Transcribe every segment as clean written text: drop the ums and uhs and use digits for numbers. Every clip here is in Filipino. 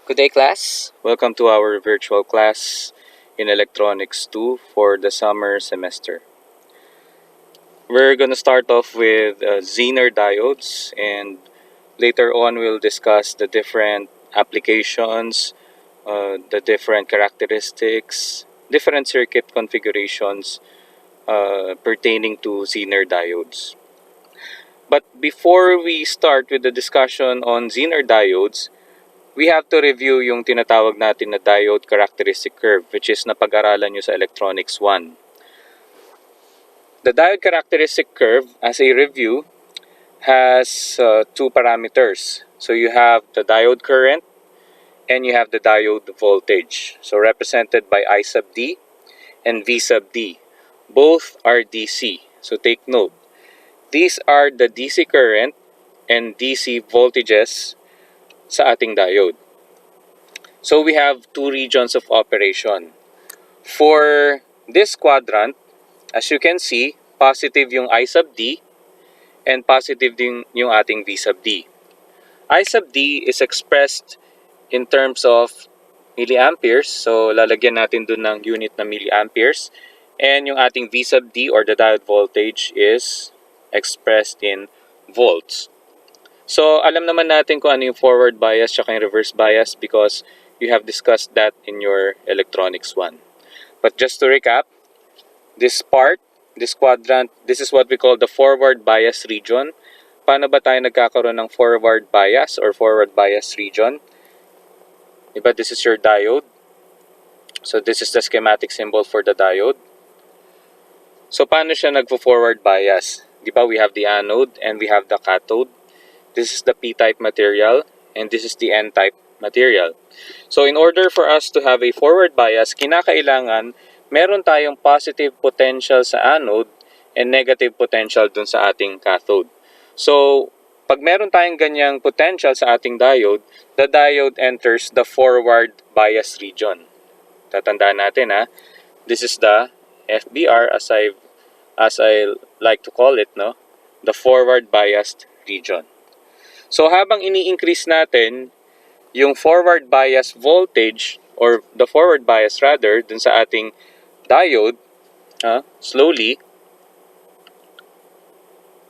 Good day, class. Welcome to our virtual class in Electronics 2 for the summer semester. We're going to start off with Zener diodes, and later on we'll discuss the different applications, the different characteristics, different circuit configurations pertaining to Zener diodes. But before we start with the discussion on Zener diodes, we have to review yung tinatawag natin na diode characteristic curve, which is napag-aralan nyo sa Electronics 1. The diode characteristic curve, as a review, has two parameters. So you have the diode current and you have the diode voltage. So represented by I sub D and V sub D. Both are DC. So take note. These are the DC current and DC voltages sa ating diode. So we have two regions of operation. For this quadrant, as you can see, positive yung I sub D and positive din yung ating V sub D. I sub D is expressed in terms of milliamperes. So lalagyan natin dun ng unit na milliamperes. And yung ating V sub D or the diode voltage is expressed in volts. So alam naman natin kung ano yung forward bias at yung reverse bias because you have discussed that in your Electronics 1. But just to recap, this part, this quadrant, this is what we call the forward bias region. Paano ba tayo nagkakaroon ng forward bias or forward bias region? Diba, this is your diode. So this is the schematic symbol for the diode. So paano siya nagfo-forward bias? Diba, we have the anode and we have the cathode. This is the P-type material and this is the N-type material. So in order for us to have a forward bias, kinakailangan meron tayong positive potential sa anode and negative potential dun sa ating cathode. So pag meron tayong ganyang potential sa ating diode, the diode enters the forward bias region. Tatandaan natin ha. This is the FBR as I like to call it, no? The forward biased region. So habang ini-increase natin yung forward bias voltage or the forward bias rather dun sa ating diode, slowly,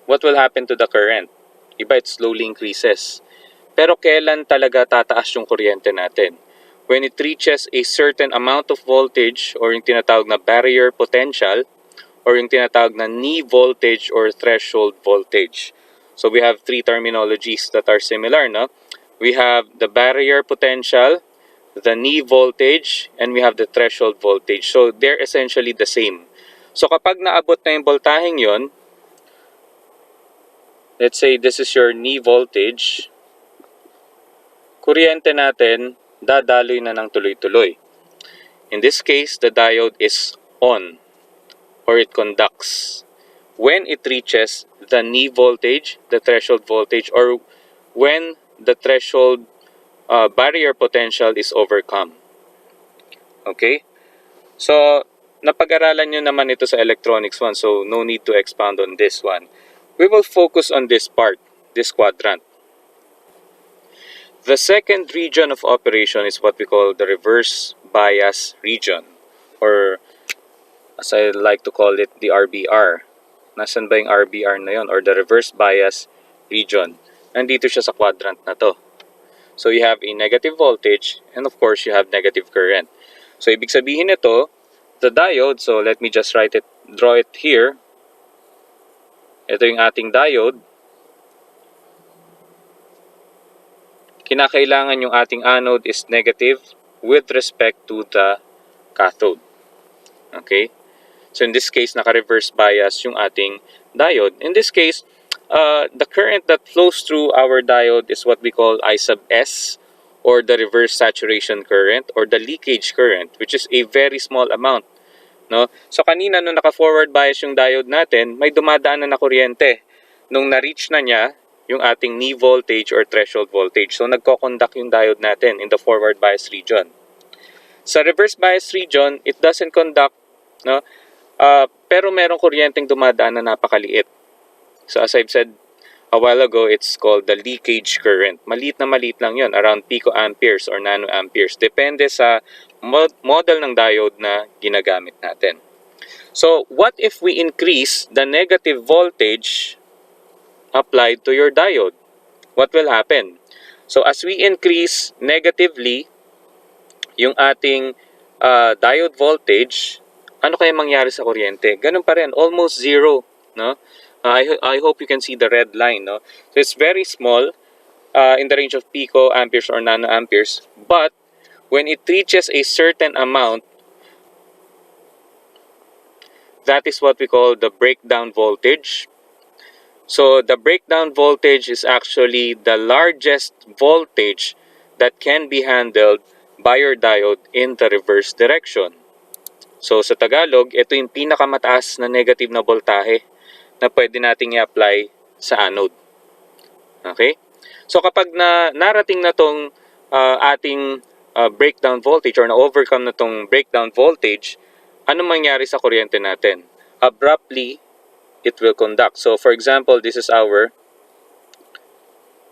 what will happen to the current? Iba, it slowly increases. Pero kailan talaga tataas yung kuryente natin? When it reaches a certain amount of voltage or yung tinatawag na barrier potential or yung tinatawag na knee voltage or threshold voltage. So we have three terminologies that are similar, no? We have the barrier potential, the knee voltage, and we have the threshold voltage. So they're essentially the same. So kapag naabot na yung voltaheng yon, let's say this is your knee voltage, kuryente natin dadaloy na ng tuloy-tuloy. In this case, the diode is on or it conducts when it reaches the knee voltage, the threshold voltage, or when the threshold barrier potential is overcome. Okay? So, napag-aralan nyo naman ito sa Electronics 1, so no need to expound on this one. We will focus on this part, this quadrant. The second region of operation is what we call the reverse bias region, or as I like to call it, the RBR. Nasaan ba yung RBR na yon, or the reverse bias region? Nandito siya sa quadrant na to. So you have a negative voltage and of course you have negative current. So ibig sabihin nito, the diode, so let me just draw it here. Ito yung ating diode. Kinakailangan yung ating anode is negative with respect to the cathode. Okay? So in this case, naka-reverse bias yung ating diode. In this case, the current that flows through our diode is what we call I sub S, or the reverse saturation current, or the leakage current, which is a very small amount. No? So kanina nung naka-forward bias yung diode natin, may dumadaan na kuryente. Nung na-reach na niya yung ating knee voltage or threshold voltage. So nagko-conduct yung diode natin in the forward bias region. Sa reverse bias region, it doesn't conduct, no? Pero merong kuryenteng dumadaan na napakaliit. So as I've said a while ago, it's called the leakage current. Maliit na maliit lang yon, around picoamperes or nanoamperes. Depende sa model ng diode na ginagamit natin. So, what if we increase the negative voltage applied to your diode? What will happen? So, as we increase negatively yung ating diode voltage, ano kaya mangyari sa kuryente? Ganun pa rin, almost zero, no? I hope you can see the red line, no? So it's very small, in the range of picoamperes or nanoamperes, but when it reaches a certain amount, that is what we call the breakdown voltage. So the breakdown voltage is actually the largest voltage that can be handled by your diode in the reverse direction. So sa Tagalog, ito yung pinakamataas na negative na voltahe na pwede nating i-apply sa anode. Okay? So kapag narating na tong ating breakdown voltage or na-overcome na tong breakdown voltage, ano mangyari sa kuryente natin? Abruptly, it will conduct. So for example, this is our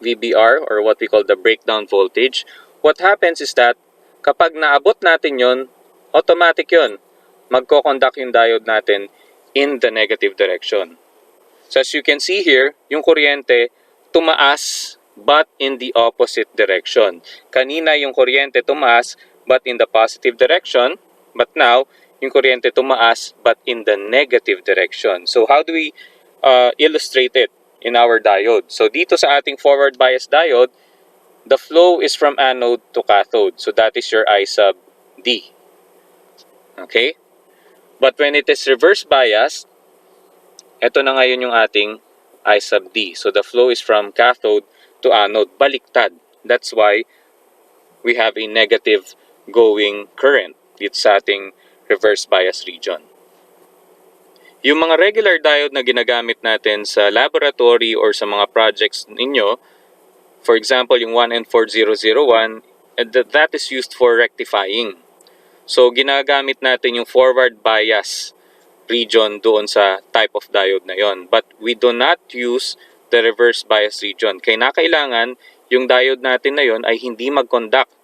VBR or what we call the breakdown voltage. What happens is that kapag naabot natin yon, automatic yon. Magko-conduct yung diode natin in the negative direction. So as you can see here, yung kuryente tumaas but in the opposite direction. Kanina yung kuryente tumaas but in the positive direction, but now yung kuryente tumaas but in the negative direction. So how do we illustrate it in our diode? So dito sa ating forward bias diode, the flow is from anode to cathode. So that is your I sub D. Okay? But when it is reverse bias, ito na ngayon yung ating I sub D. So the flow is from cathode to anode. Baliktad. That's why we have a negative going current dito sa ating reverse bias region. Yung mga regular diode na ginagamit natin sa laboratory or sa mga projects ninyo, for example, yung 1N4001, that is used for rectifying. So ginagamit natin yung forward bias region doon sa type of diode na yon. But we do not use the reverse bias region. Kailangan yung diode natin na yon ay hindi mag-conduct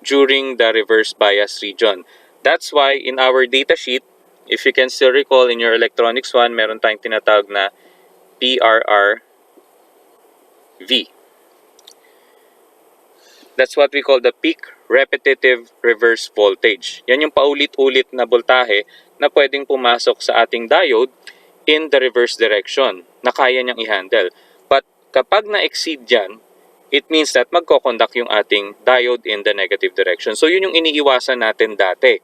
during the reverse bias region. That's why in our datasheet, if you can still recall in your electronics 1, meron tayong tinatawag na PRRV. That's what we call the peak repetitive reverse voltage. Yan yung paulit-ulit na voltahe na pwedeng pumasok sa ating diode in the reverse direction na kaya niyang i-handle. But kapag na-exceed yan, it means that magko-conduct yung ating diode in the negative direction. So yun yung iniiwasan natin dati.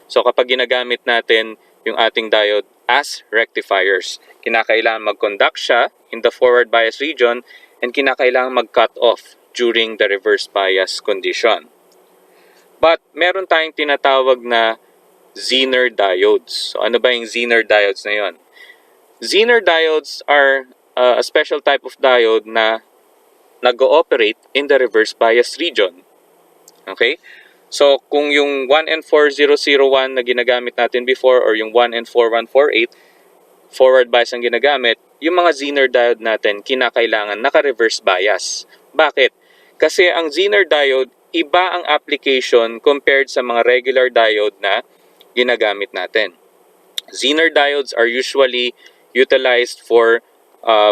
So kapag ginagamit natin yung ating diode as rectifiers, kinakailangan mag-conduct siya in the forward bias region and kinakailangan mag-cut off during the reverse bias condition. But meron tayong tinatawag na Zener diodes. So ano ba yung Zener diodes na yon? Zener diodes are a special type of diode na nag-ooperate in the reverse bias region. Okay? So kung yung 1N4001 na ginagamit natin before or yung 1N4148, forward bias ang ginagamit, yung mga Zener diode natin kinakailangan naka-reverse bias. Bakit? Kasi ang Zener diode, iba ang application compared sa mga regular diode na ginagamit natin. Zener diodes are usually utilized for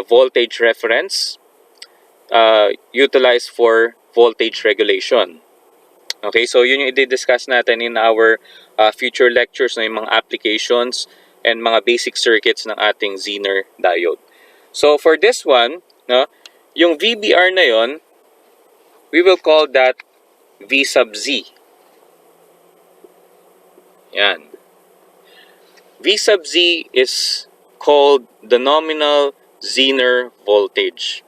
voltage reference, utilized for voltage regulation. Okay, so yun yung i-discuss natin in our future lectures na yung mga applications and mga basic circuits ng ating Zener diode. So for this one, no, yung VBR na yon, we will call that V sub Z. Yan. V sub Z is called the nominal Zener voltage.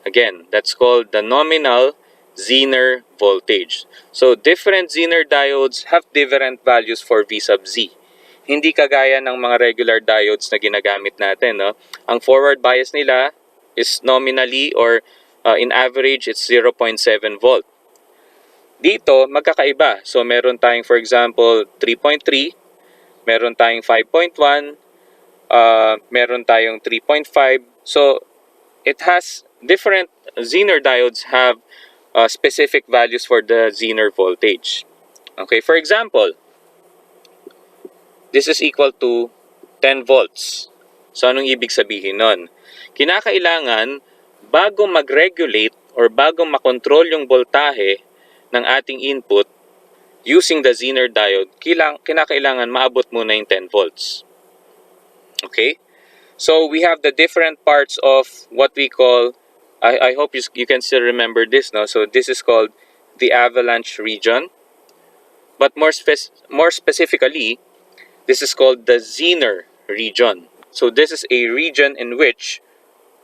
Again, that's called the nominal Zener voltage. So different Zener diodes have different values for V sub Z. Hindi kagaya ng mga regular diodes na ginagamit natin. No? Ang forward bias nila is nominally or in average, it's 0.7 volt. Dito, magkakaiba. So meron tayong for example 3.3, meron tayong 5.1, meron tayong 3.5. So it has different Zener diodes have specific values for the Zener voltage. Okay, for example, this is equal to 10 volts. So anong ibig sabihin nun? Kinakailangan bago mag-regulate or bago makontrol yung voltahe ng ating input using the Zener diode, kinakailangan maabot muna yung 10 volts. Okay? So we have the different parts of what we call, I hope you can still remember this, no? So this is called the avalanche region. But more specifically, this is called the Zener region. So this is a region in which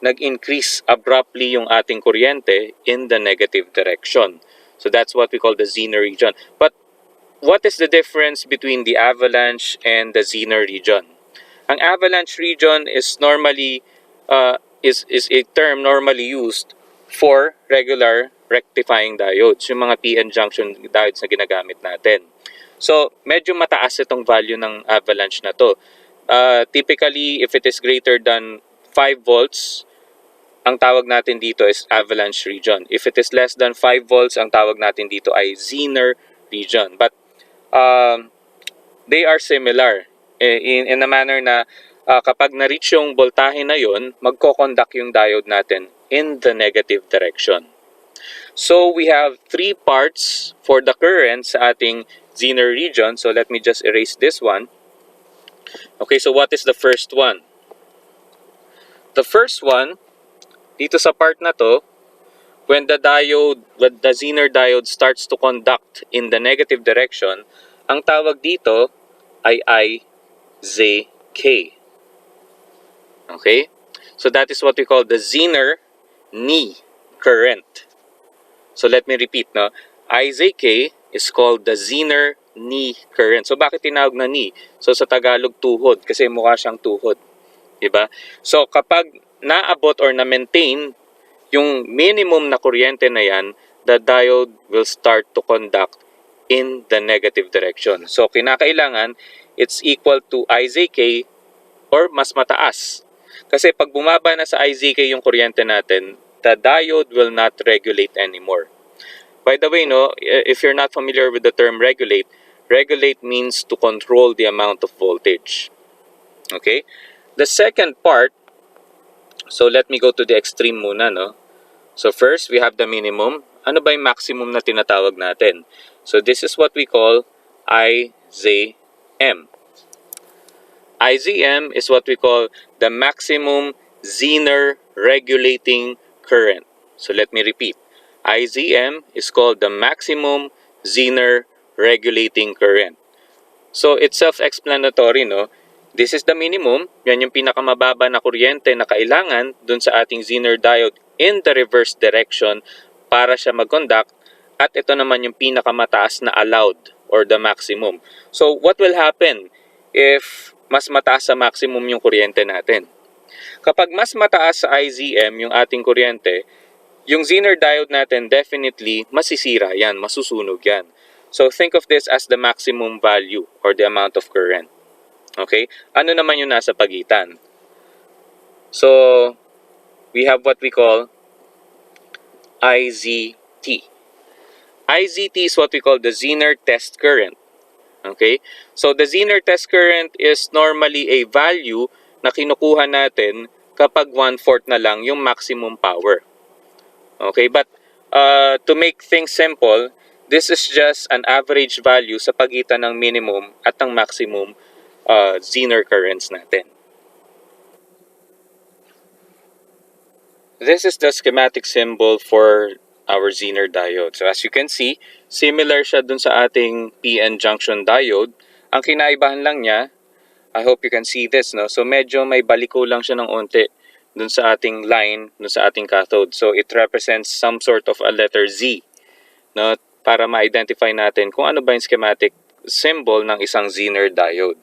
nag-increase abruptly yung ating kuryente in the negative direction. So that's what we call the Zener region. But what is the difference between the avalanche and the Zener region? Ang avalanche region is normally is a term normally used for regular rectifying diodes, yung mga PN junction diodes na ginagamit natin. So, medyo mataas itong value ng avalanche na to. Typically, if it is greater than 5 volts, ang tawag natin dito is avalanche region. If it is less than 5 volts, ang tawag natin dito ay Zener region. But they are similar in a manner na kapag na-reach yung voltahe na yun, magko-conduct yung diode natin in the negative direction. So we have three parts for the current sa ating Zener region. So let me just erase this one. Okay, so what is the first one? The first one, dito sa part na to, when the Zener diode starts to conduct in the negative direction, ang tawag dito ay IZK. Okay? So that is what we call the Zener knee current. So let me repeat, no? IZK is called the Zener knee current. So bakit tinawag na knee? So sa Tagalog, tuhod, kasi mukha siyang tuhod. Diba? So kapag naabot or na-maintain yung minimum na kuryente na yan, the diode will start to conduct in the negative direction. So kinakailangan, it's equal to IZK or mas mataas. Kasi pag bumaba na sa IZK yung kuryente natin, the diode will not regulate anymore. By the way, no, if you're not familiar with the term regulate, regulate means to control the amount of voltage. Okay? The second part, so let me go to the extreme muna, no? So first, we have the minimum. Ano ba yung maximum na tinatawag natin? So this is what we call IZM. IZM is what we call the maximum Zener regulating current. So let me repeat. IZM is called the maximum Zener regulating current. So it's self-explanatory, no? This is the minimum. Yan yung pinakamababa na kuryente na kailangan dun sa ating Zener diode in the reverse direction para siya mag-conduct. At ito naman yung pinakamataas na allowed or the maximum. So what will happen if mas mataas sa maximum yung kuryente natin? Kapag mas mataas sa IZM yung ating kuryente, yung Zener diode natin definitely masisira yan, masusunog yan. So think of this as the maximum value or the amount of current. Okay? Ano naman yung nasa pagitan? So we have what we call IZT. IZT is what we call the Zener test current. Okay? So the Zener test current is normally a value na kinukuha natin kapag 1/4 na lang yung maximum power. Okay? But to make things simple, this is just an average value sa pagitan ng minimum at ng maximum Zener currents natin. This is the schematic symbol for our Zener diode. So as you can see, similar siya dun sa ating PN junction diode. Ang kinaibahan lang niya, I hope you can see this, no? So medyo may baliko lang siya ng onte dun sa ating line, dun sa ating cathode. So it represents some sort of a letter Z, no? Para ma-identify natin kung ano ba yung schematic symbol ng isang Zener diode.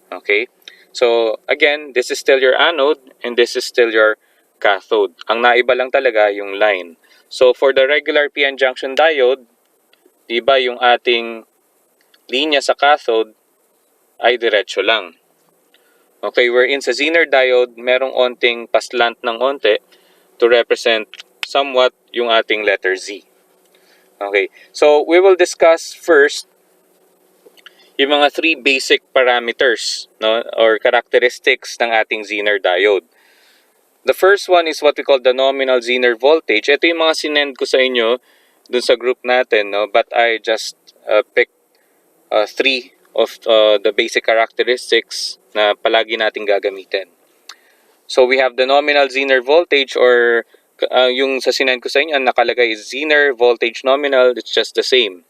Okay? So again, this is still your anode and this is still your cathode. Ang naiba lang talaga yung line. So for the regular PN junction diode, diba yung ating linya sa cathode ay diretso lang. Okay, wherein sa Zener diode, merong onting paslant ng onte. to represent somewhat yung ating letter Z. Okay, so we will discuss first yung mga three basic parameters, no, or characteristics ng ating Zener diode. The first one is what we call the nominal Zener voltage. Ito yung mga sinend ko sa inyo dun sa group natin, no, but I just picked three of the basic characteristics na palagi nating gagamitin. So we have the nominal Zener voltage, or yung sa sinend ko sa inyo, ang nakalagay is Zener voltage nominal. It's just the same.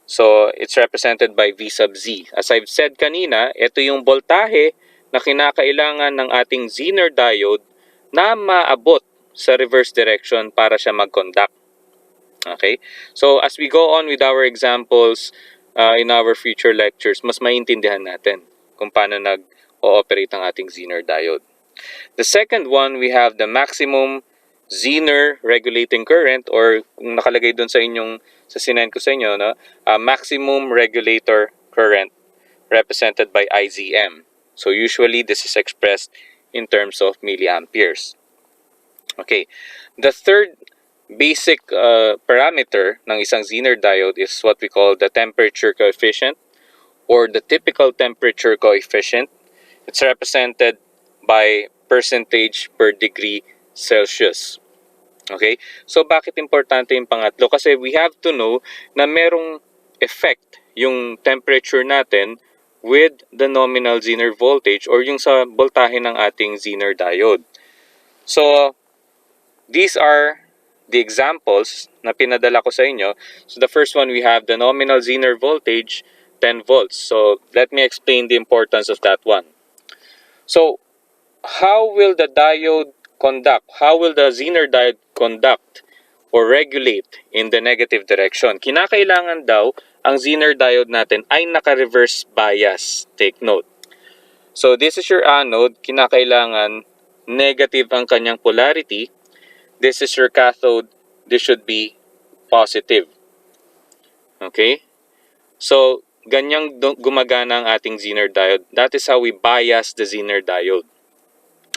So it's represented by V sub Z. As I've said kanina, ito yung voltahe na kinakailangan ng ating Zener diode na maabot sa reverse direction para siya mag-conduct. Okay? So as we go on with our examples in our future lectures, mas maintindihan natin kung paano nag-ooperate ang ating Zener diode. The second one, we have the maximum Zener regulating current, or kung nakalagay dun sa inyong, sa sinend ko sa inyo, no? Maximum regulator current represented by IZM. So usually this is expressed in terms of milliamperes. Okay, the third basic parameter ng isang Zener diode is what we call the temperature coefficient, or the typical temperature coefficient. It's represented by percentage per degree Celsius. Okay? So bakit importante yung pangatlo? Kasi we have to know na merong effect yung temperature natin with the nominal Zener voltage, or yung sa voltahe ng ating Zener diode. So these are the examples na pinadala ko sa inyo. So the first one, we have the nominal Zener voltage 10 volts. So let me explain the importance of that one. So how will the diode conduct? How will the Zener diode conduct or regulate in the negative direction? Kinakailangan daw ang Zener diode natin ay naka-reverse bias. Take note. So this is your anode. Kinakailangan negative ang kanyang polarity. This is your cathode. This should be positive. Okay? So ganyang gumagana ang ating Zener diode. That is how we bias the Zener diode.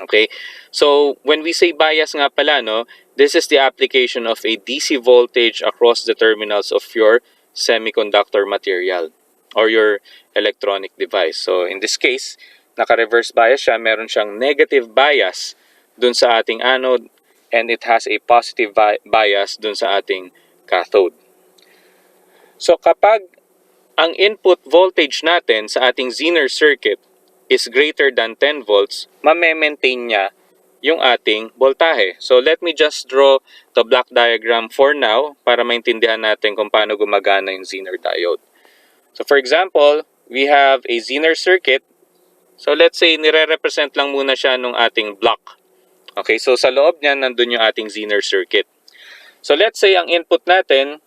Okay, so when we say bias nga pala, no, this is the application of a DC voltage across the terminals of your semiconductor material or your electronic device. So in this case, naka-reverse bias siya, meron siyang negative bias dun sa ating anode, and it has a positive bias dun sa ating cathode. So kapag ang input voltage natin sa ating Zener circuit is greater than 10 volts, mame-maintain niya yung ating voltahe. So let me just draw the block diagram for now para maintindihan natin kung paano gumagana yung Zener diode. So for example, we have a Zener circuit. So let's say nire-represent lang muna siya nung ating block. Okay, so sa loob niyan nandun yung ating Zener circuit. So let's say ang input natin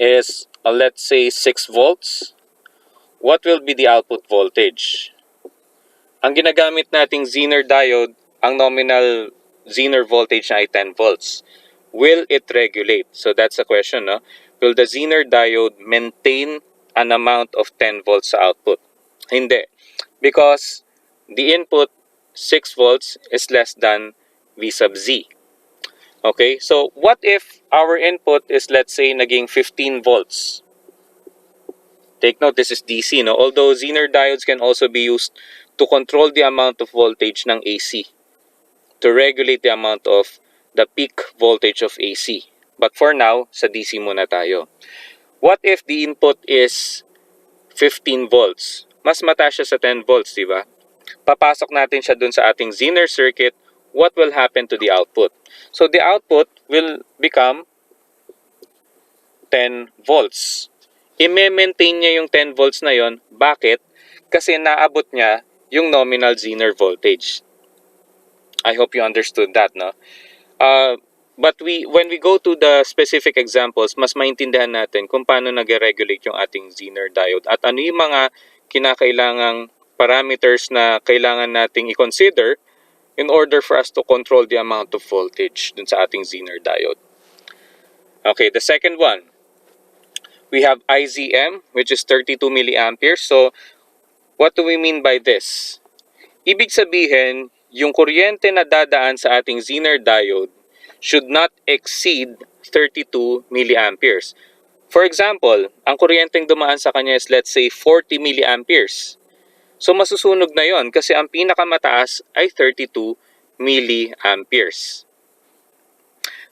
is let's say 6 volts. What will be the output voltage? Ang ginagamit nating Zener diode, ang nominal Zener voltage na ay 10 volts. Will it regulate? So that's the question, no? Will the Zener diode maintain an amount of 10 volts sa output? Hindi. Because the input 6 volts is less than V sub Z. Okay? So what if our input is, let's say, naging 15 volts? Take note, this is DC, no? Although Zener diodes can also be used to control the amount of voltage ng AC, to regulate the amount of the peak voltage of AC. But for now, sa DC muna tayo. What if the input is 15 volts? Mas mataas siya sa 10 volts, di ba? Papasok natin siya dun sa ating Zener circuit. What will happen to the output? So the output will become 10 volts. I-maintain niya yung 10 volts na yon. Bakit? Kasi naabot niya yung nominal Zener voltage. I hope you understood that, no? But when we go to the specific examples, mas maintindihan natin kung paano nag-regulate yung ating Zener diode at ano yung mga kinakailangang parameters na kailangan nating i-consider in order for us to control the amount of voltage dun sa ating Zener diode. Okay, the second one, we have IZM, which is 32 milliamperes. So what do we mean by this? Ibig sabihin, yung kuryente na dadaan sa ating Zener diode should not exceed 32 milliamperes. For example, ang kuryenteng dumaan sa kanya is let's say 40 milliamperes. So masusunog na yon kasi ang pinakamataas ay 32 milliamperes.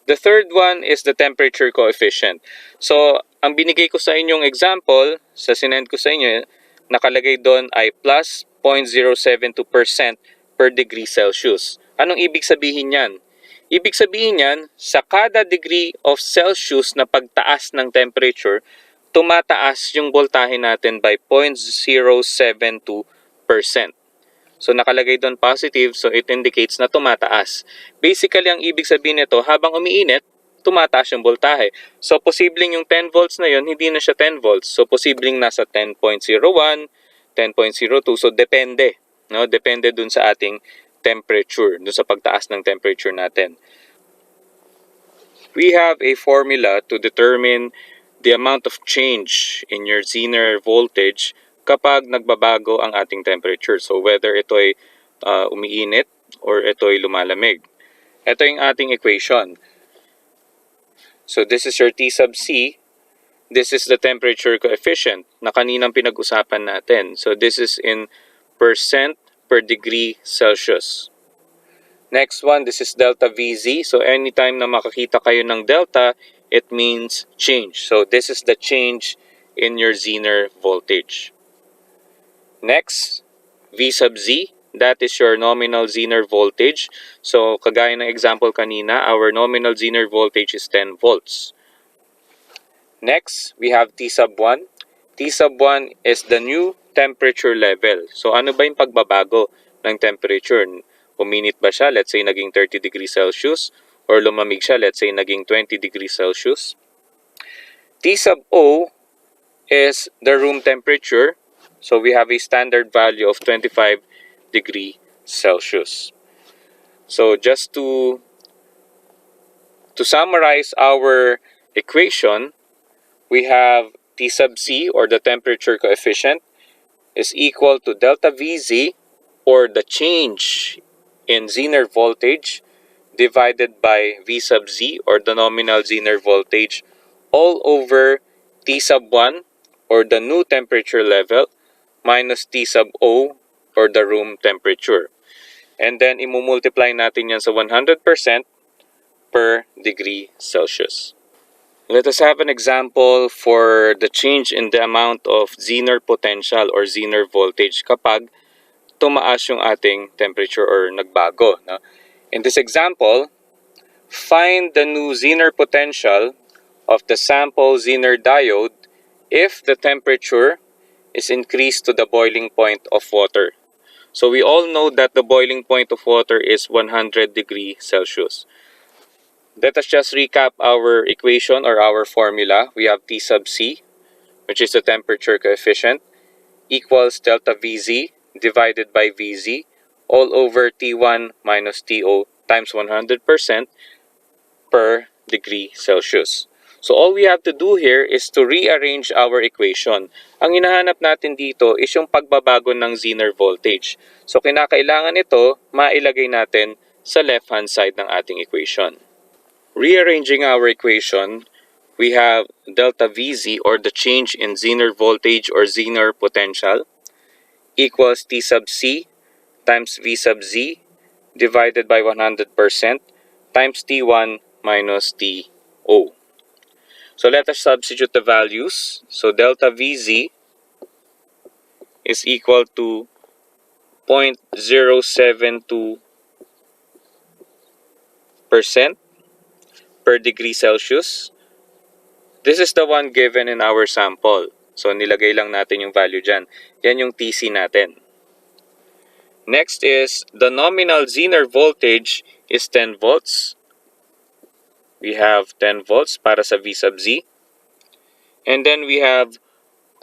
The third one is the temperature coefficient. So, ang binigay ko sa inyong example, sa sinend ko sa inyo, nakalagay doon ay plus 0.072% per degree Celsius. Anong ibig sabihin yan? Ibig sabihin yan, sa kada degree of Celsius na pagtaas ng temperature, tumataas yung voltahe natin by 0.072%. So nakalagay doon positive, so it indicates na tumataas. Basically, ang ibig sabihin nito, habang umiinit, tumataas yung voltahe. So posibleng yung 10 volts na yun, hindi na siya 10 volts. So posibleng nasa 10.01, 10.02. So depende, no? Depende dun sa ating temperature, dun sa pagtaas ng temperature natin. We have a formula to determine the amount of change in your Zener voltage kapag nagbabago ang ating temperature. So whether ito ay umiinit or ito ay lumalamig. Ito yung ating equation. So this is your T sub C. This is the temperature coefficient na kaninang pinag-usapan natin. So this is in percent per degree Celsius. Next one, this is delta VZ. So anytime na makakita kayo ng delta, it means change. So this is the change in your Zener voltage. Next, V sub Z. That is your nominal Zener voltage. So kagaya ng example kanina, our nominal Zener voltage is 10 volts. Next, we have T sub 1. T sub 1 is the new temperature level. So ano ba yung pagbabago ng temperature? Uminit ba siya? Let's say naging 30 degrees Celsius. Or lumamig siya? Let's say naging 20 degrees Celsius. T sub O is the room temperature. So we have a standard value of 25 degrees Celsius. So just to summarize our equation, we have T sub C, or the temperature coefficient, is equal to delta VZ, or the change in Zener voltage, divided by V sub Z, or the nominal Zener voltage, all over T sub 1, or the new temperature level, minus T sub O, or the room temperature. And then, imumultiply natin yan sa 100% per degree Celsius. Let us have an example for the change in the amount of Zener potential or Zener voltage kapag tumaas yung ating temperature or nagbago. No? In this example, find the new Zener potential of the sample Zener diode if the temperature is increased to the boiling point of water. So we all know that the boiling point of water is 100 degrees Celsius. Let us just recap our equation or our formula. We have T sub C, which is the temperature coefficient, equals delta VZ divided by VZ all over T1 minus TO times 100% per degree Celsius. So all we have to do here is to rearrange our equation. Ang hinahanap natin dito is yung pagbabago ng Zener voltage. So kinakailangan ito mailagay natin sa left-hand side ng ating equation. Rearranging our equation, we have delta VZ, or the change in Zener voltage or Zener potential, equals T sub C times V sub Z divided by 100% times T1 minus TO. So let us substitute the values. So delta VZ is equal to 0.072% per degree Celsius. This is the one given in our sample. So nilagay lang natin yung value dyan. Yan yung TC natin. Next is the nominal Zener voltage is 10 volts. We have 10 volts para sa V sub Z. And then we have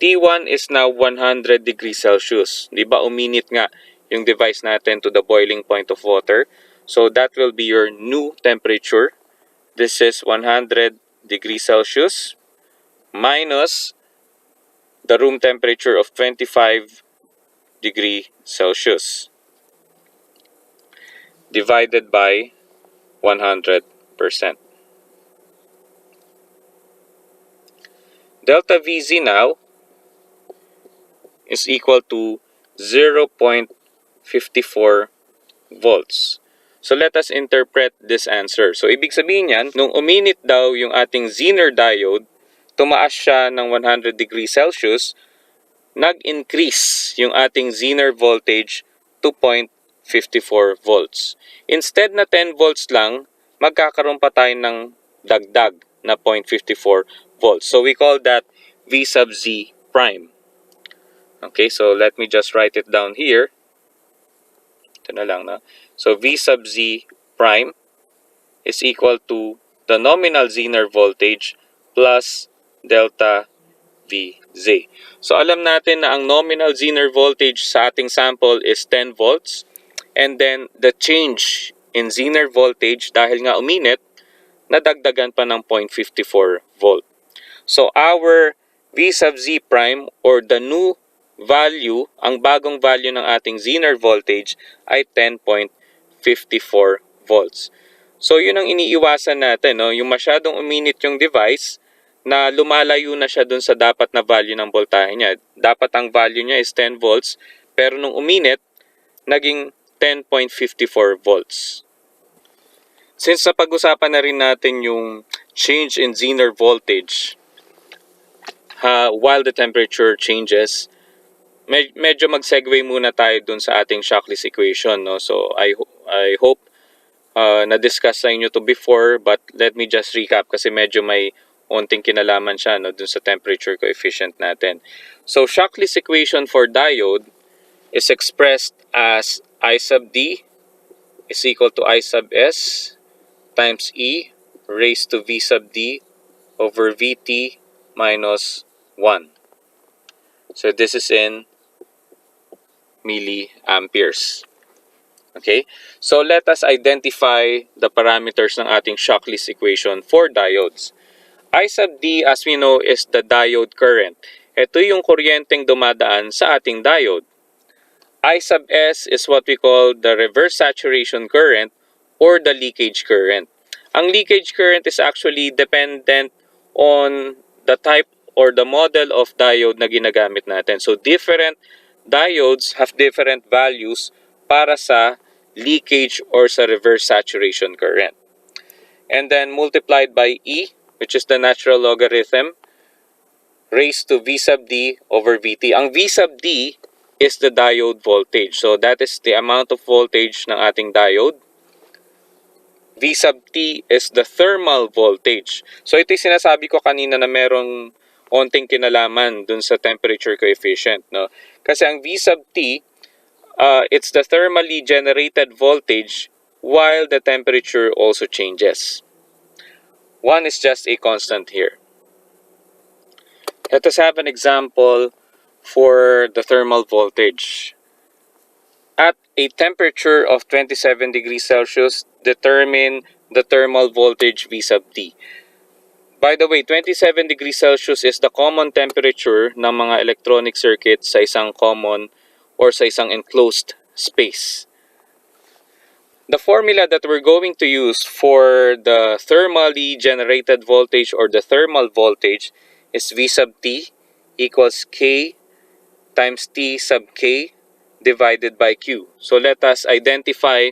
T1 is now 100 degrees Celsius. Di ba uminit nga yung device natin to the boiling point of water. So that will be your new temperature. This is 100 degrees Celsius minus the room temperature of 25 degrees Celsius. divided by 100%. Delta VZ now is equal to 0.54 volts. So let us interpret this answer. So ibig sabihin yan, nung uminit daw yung ating Zener diode, tumaas siya ng 100 degrees Celsius, nag-increase yung ating Zener voltage to 0.54 volts. Instead na 10 volts lang, magkakaroon pa tayo ng dagdag na 0.54 volts. So we call that V sub Z prime. Okay, so let me just write it down here. Ito na lang na. So V sub Z prime is equal to the nominal Zener voltage plus delta VZ. So alam natin na ang nominal Zener voltage sa ating sample is 10 volts. And then the change in Zener voltage dahil nga uminit, nadagdagan pa ng 0.54 volt. So our V sub Z prime or the new value, ang bagong value ng ating Zener voltage ay 10.54 volts. So yun ang iniiwasan natin, no? Yung masyadong uminit yung device na lumalayo na siya dun sa dapat na value ng voltahe niya. Dapat ang value niya is 10 volts, pero nung uminit, naging 10.54 volts. Since napag-usapan na rin natin yung change in Zener voltage while the temperature changes, medyo mag-segue muna tayo dun sa ating Shockley's equation, no? So I hope na-discuss sa inyo to before, but let me just recap kasi medyo may onting kinalaman siya, no, dun sa temperature coefficient natin. So Shockley's equation for diode is expressed as I sub D is equal to I sub S times E raised to V sub D over VT minus 1. So this is in milliamperes. Okay? So let us identify the parameters ng ating Shockley's equation for diodes. I sub D, as we know, is the diode current. Ito yung kuryenteng dumadaan sa ating diode. I sub S is what we call the reverse saturation current or the leakage current. Ang leakage current is actually dependent on the type or the model of diode na ginagamit natin. So different diodes have different values para sa leakage or sa reverse saturation current. And then multiplied by E, which is the natural logarithm, raised to V sub D over VT. Ang V sub D is the diode voltage. So that is the amount of voltage ng ating diode. V sub T is the thermal voltage. So ito yung sinasabi ko kanina na merong onting kinalaman dun sa temperature coefficient, no? Kasi ang V sub T, it's the thermally generated voltage while the temperature also changes. One is just a constant here. Let us have an example for the thermal voltage. At a temperature of 27 degrees Celsius, determine the thermal voltage V sub T. By the way, 27 degrees Celsius is the common temperature ng mga electronic circuits sa isang common or sa isang enclosed space. The formula that we're going to use for the thermally generated voltage or the thermal voltage is V sub T equals K times T sub K divided by Q. So let us identify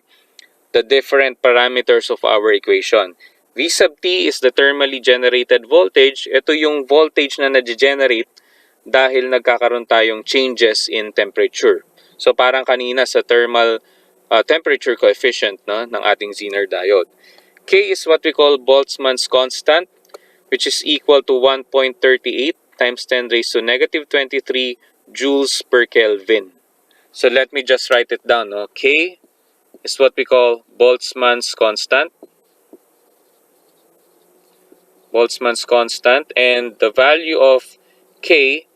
the different parameters of our equation. V sub T is the thermally generated voltage. Ito yung voltage na na-generate dahil nagkakaroon tayong changes in temperature. So parang kanina sa thermal temperature coefficient, no, ng ating Zener diode. K is what we call Boltzmann's constant, which is equal to 1.38 times 10 raised to negative 23 joules per Kelvin. So let me just write it down. No? K is what we call Boltzmann's constant. Boltzmann's constant, and the value of K,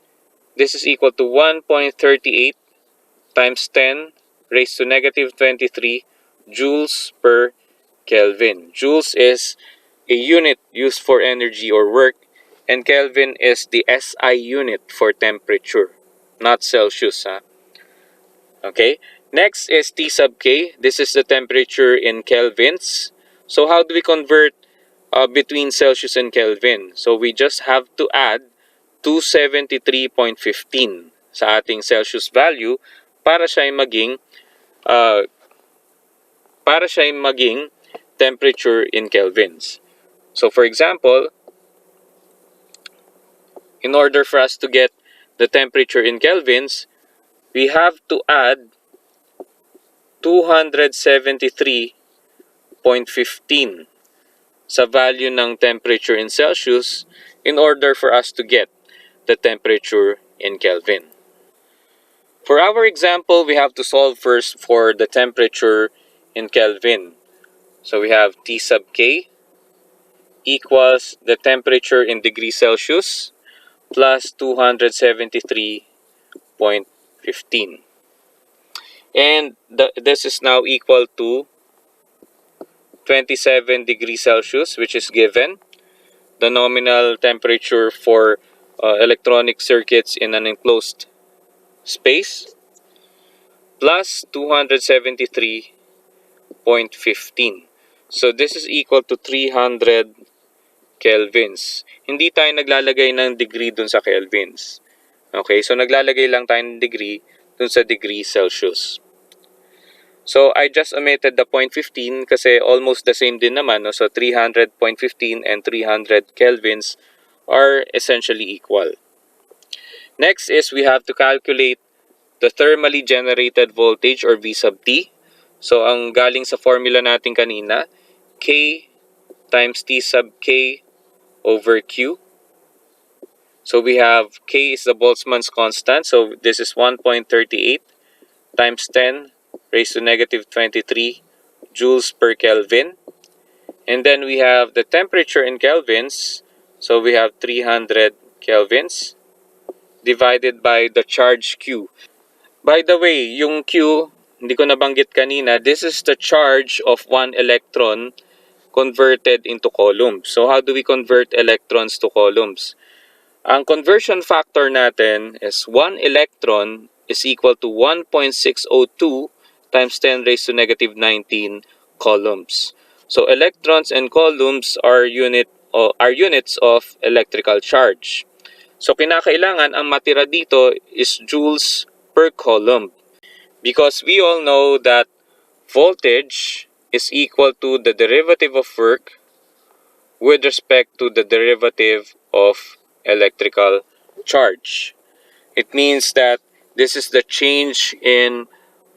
this is equal to 1.38 times 10 raised to negative 23 joules per Kelvin. Joules is a unit used for energy or work, and Kelvin is the SI unit for temperature, not Celsius. Okay? Next is T sub K. This is the temperature in kelvins. So how do we convert between Celsius and Kelvin? So we just have to add 273.15 sa ating Celsius value para siya ay maging uh, temperature in kelvins. So for example, in order for us to get the temperature in kelvins, we have to add 273.15 sa value ng temperature in Celsius in order for us to get the temperature in Kelvin. For our example, we have to solve first for the temperature in Kelvin. So we have T sub K equals the temperature in degrees Celsius plus 273.15. And this is now equal to 27 degrees Celsius, which is given. The nominal temperature for electronic circuits in an enclosed space, plus 273.15. So this is equal to 300 kelvins. Hindi tayo naglalagay ng degree dun sa kelvins. Okay, so naglalagay lang tayo ng degree dun sa degree Celsius. So I just omitted the 0.15 kasi almost the same din naman. No? So 300.15 and 300 kelvins are essentially equal. Next is we have to calculate the thermally generated voltage or V sub T. So ang galing sa formula natin kanina, K times T sub K over Q. So we have K is the Boltzmann's constant. So this is 1.38 times 10 raised to negative 23 joules per Kelvin. And then we have the temperature in kelvins. So we have 300 kelvins divided by the charge Q. By the way, yung Q, hindi ko nabanggit kanina, this is the charge of one electron converted into coulombs. So how do we convert electrons to coulombs? Ang conversion factor natin is 1 electron is equal to 1.602 times 10 raised to negative 19 coulombs. So electrons and coulombs are units of electrical charge. So kinakailangan ang matira dito is joules per coulomb, because we all know that voltage is equal to the derivative of work with respect to the derivative of electrical charge. It means that this is the change in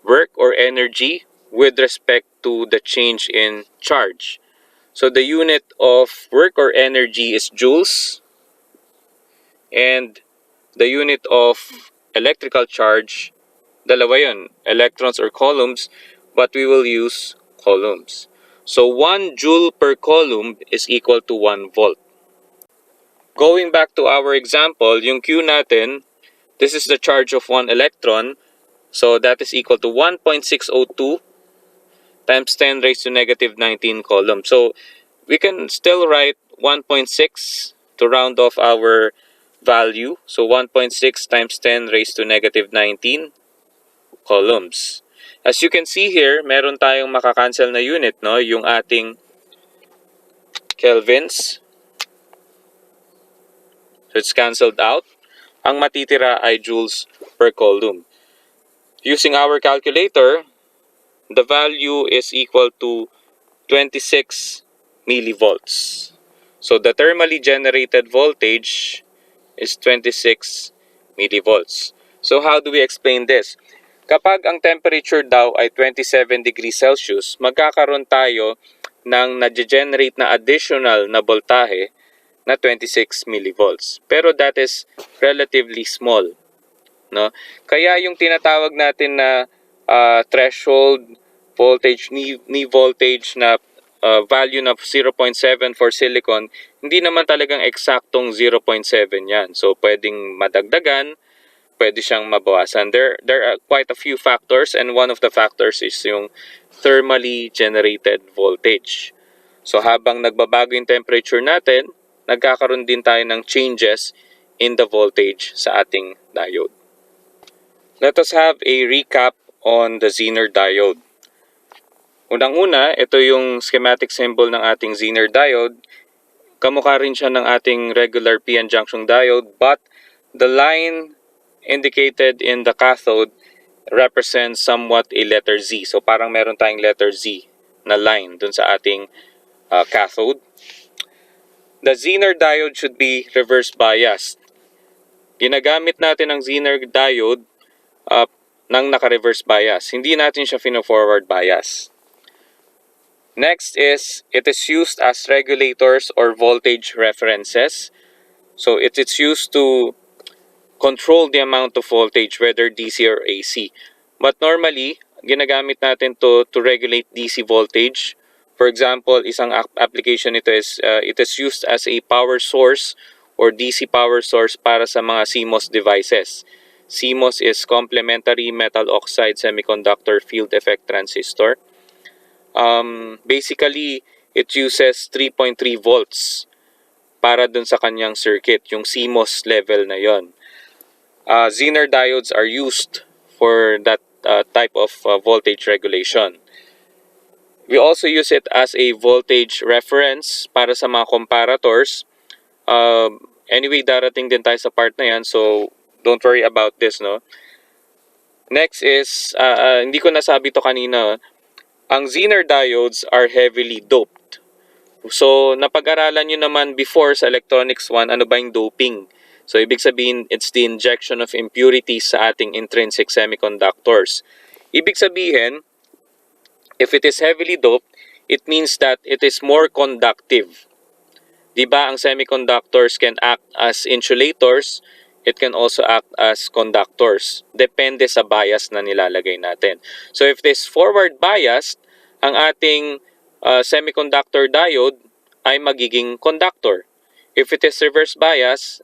work or energy with respect to the change in charge. So the unit of work or energy is joules, and the unit of electrical charge, dalawa yun, electrons or coulombs, but we will use coulombs. So 1 joule per coulomb is equal to 1 volt. Going back to our example, yung Q natin, this is the charge of 1 electron. So that is equal to 1.602 times 10 raised to negative 19 coulomb. So we can still write 1.6 to round off our value. So 1.6 times 10 raised to negative 19 coulombs. As you can see here, meron tayong makakancel na unit, no? Yung ating kelvins. So it's cancelled out. Ang matitira ay joules per coulomb. Using our calculator, the value is equal to 26 millivolts. So the thermally generated voltage is 26 millivolts. So how do we explain this? Kapag ang temperature daw ay 27 degrees Celsius, magkakaroon tayo ng na-generate na additional na voltahe na 26 millivolts. Pero that is relatively small, no? Kaya yung tinatawag natin na threshold voltage, knee voltage na value na 0.7 for silicon, hindi naman talagang eksaktong 0.7 yan. So pwedeng madagdagan, pwede siyang mabawasan. There are quite a few factors, and one of the factors is yung thermally generated voltage. So habang nagbabago yung temperature natin, nagkakaroon din tayo ng changes in the voltage sa ating diode. Let us have a recap on the Zener diode. Unang-una, ito yung schematic symbol ng ating Zener diode. Kamukha rin siya ng ating regular PN junction diode, but the line indicated in the cathode represents somewhat a letter Z. So parang meron tayong letter Z na line dun sa ating cathode. The Zener diode should be reverse biased. Ginagamit natin ang Zener diode ng naka-reverse bias. Hindi natin siya forward bias. Next is, it is used as regulators or voltage references. So it is used to control the amount of voltage, whether DC or AC. But normally, ginagamit natin to regulate DC voltage. For example, isang application nito is, it is used as a power source or DC power source para sa mga CMOS devices. CMOS is complementary metal oxide semiconductor field effect transistor. Basically, it uses 3.3 volts para dun sa kanyang circuit, yung CMOS level na yon. Zener diodes are used for that type of voltage regulation. We also use it as a voltage reference para sa mga comparators. Anyway, darating din tayo sa part na yan, so don't worry about this, no? Next is, hindi ko nasabi to kanina, ang Zener diodes are heavily doped. So, napag-aralan nyo naman before sa Electronics 1, ano ba yung doping? So, ibig sabihin, it's the injection of impurities sa ating intrinsic semiconductors. Ibig sabihin, if it is heavily doped, it means that it is more conductive. Diba, ang semiconductors can act as insulators, it can also act as conductors. Depende sa bias na nilalagay natin. So if it is forward biased, ang ating semiconductor diode ay magiging conductor. If it is reverse bias,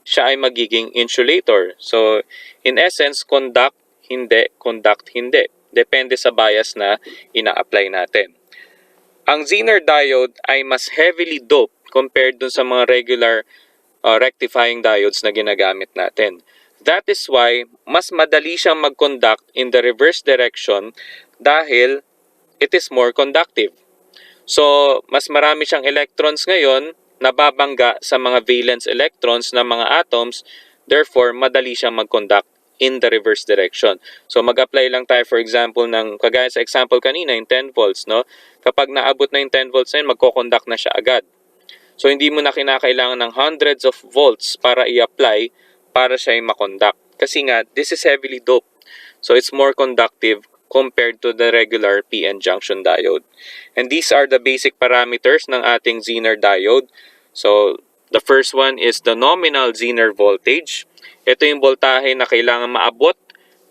siya ay magiging insulator. So in essence, conduct, hindi, conduct, hindi. Depende sa bias na ina-apply natin. Ang Zener diode ay mas heavily doped compared dun sa mga regular rectifying diodes na ginagamit natin. That is why mas madali siyang mag-conduct in the reverse direction dahil it is more conductive. So, mas marami siyang electrons ngayon nababangga sa mga valence electrons ng mga atoms, therefore madali siyang mag-conduct in the reverse direction. So, mag-apply lang tayo for example ng, kagaya sa example kanina, yung 10 volts, no? Kapag naabot na yung 10 volts na yun, magko-conduct na siya agad. So, hindi mo na kinakailangan ng hundreds of volts para i-apply para siya yung makonduct. Kasi nga, this is heavily doped. So, it's more conductive compared to the regular PN junction diode. And these are the basic parameters ng ating Zener diode. So, the first one is the nominal Zener voltage. Ito yung voltahe na kailangan maabot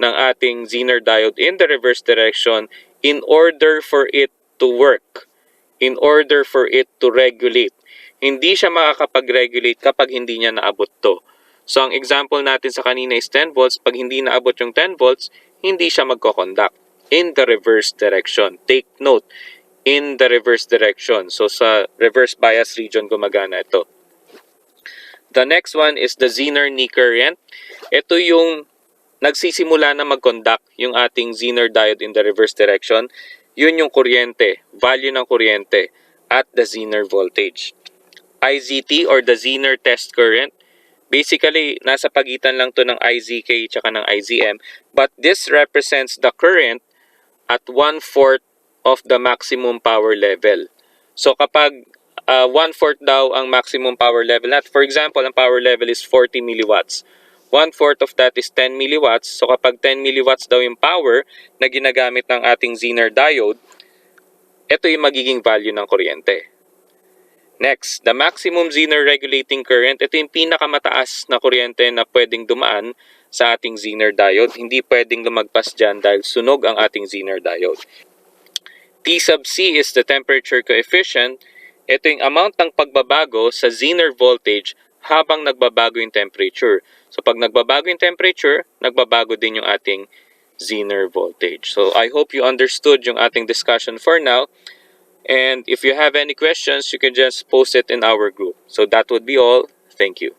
ng ating Zener diode in the reverse direction in order for it to work, in order for it to regulate. Hindi siya makakapag-regulate kapag hindi niya naabot to. So, ang example natin sa kanina is 10 volts. Pag hindi naabot yung 10 volts, hindi siya magko-conduct in the reverse direction. Take note, in the reverse direction. So, sa reverse bias region gumagana ito. The next one is the Zener knee current. Ito yung nagsisimula na mag-conduct yung ating Zener diode in the reverse direction. Yun yung kuryente, value ng kuryente at the Zener voltage. IZT or the Zener test current. Basically, nasa pagitan lang to ng IZK tsaka ng IZM. But this represents the current at 1/4 of the maximum power level. So kapag 1/4 daw ang maximum power level natin, for example, ang power level is 40 milliwatts. 1/4 of that is 10 milliwatts. So kapag 10 milliwatts daw yung power na ginagamit ng ating Zener diode, ito yung magiging value ng kuryente. Next, the maximum Zener regulating current. Ito yung pinakamataas na kuryente na pwedeng dumaan sa ating Zener diode. Hindi pwedeng lumagpas dyan dahil sunog ang ating Zener diode. T sub C is the temperature coefficient. Ito yung amount ng pagbabago sa Zener voltage habang nagbabago yung temperature. So pag nagbabago yung temperature, nagbabago din yung ating Zener voltage. So I hope you understood yung ating discussion for now. And if you have any questions, you can just post it in our group. So that would be all. Thank you.